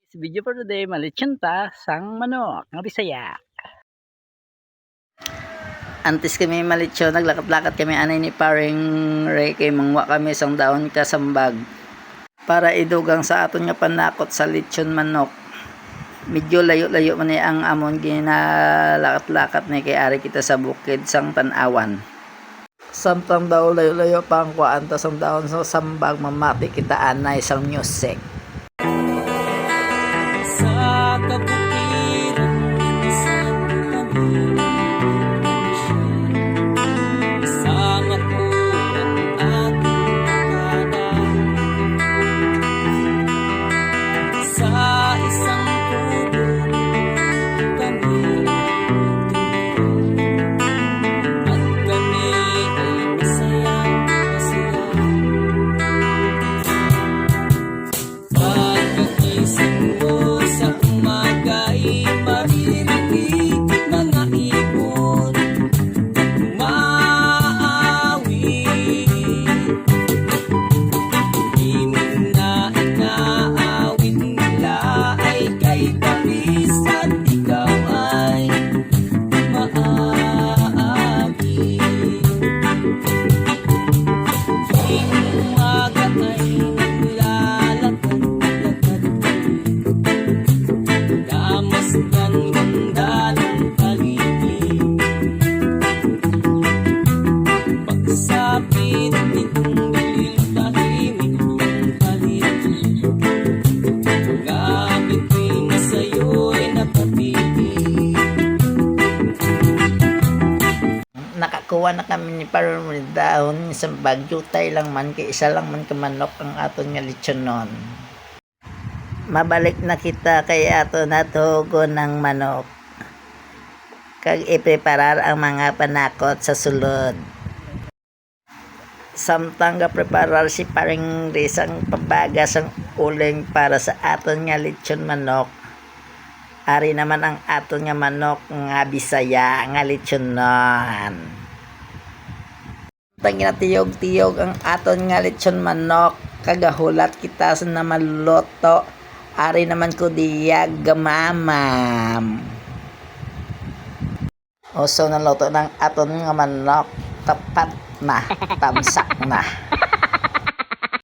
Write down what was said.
Sa video for today, malitsyanta sang manok nga Bisaya. Antes kami malitsyo, naglakad-lakad kami anay ni paring Ray kay mangwa kami sang daon kasambag para idugang sa aton nga panakot sa litsyon manok. Medyo layo-layo man ang amon ginalakat-lakat ni kay ari kita sa bukid sang Tanawan. Samtang daw layo-layo pa ang kuan ta sang daon sa sambag mamati kita anay sang music. Sa kabukiran sa pagkakas isang ako ang aking nakada sa isang kubo kami at kami ay masaya pagkagising mo sa umaga ay maririnig mga ibon umaawit. Himig na inaawit nila ay kay tamis at ikaw ay maagi. Tuwing umaga ay naglalakad-lakad damasdan ganda ng paligid. Pagsapit nitong dilim tahimik yung paligid. Gamit ko'y na sa'yo'y nakatigil. Nakakuha na kami ni paring daon sa bagyo tay lang man kay isa lang man kamanok ang aton nga litsyon nun. Mabalik na kita kay ato natugo ng manok kag ipreparar ang mga panakot sa sulod. Samtang ga preparar si paring risang pabagas ang uling para sa aton nga litsyon manok. Ari naman ang aton nga manok nga Bisaya nga litsyonon. Tangina tiyog-tiyog ang aton nga litsyon manok kagahulat kita sa namaluto. Ari naman ko diyag gamamam. O so naluto ng aton nga manok tapat na, tamsak na.